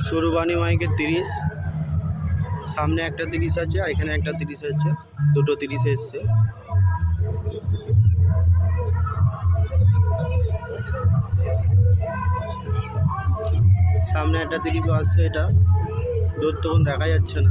সুরবানি মাইকের 30, সামনে একটা 30 আছে আর এখানে একটা 30 আছে, দুটো 30 এসছে। সামনে একটা 30 আসছে, এটা দূর তখন দেখা যাচ্ছে না।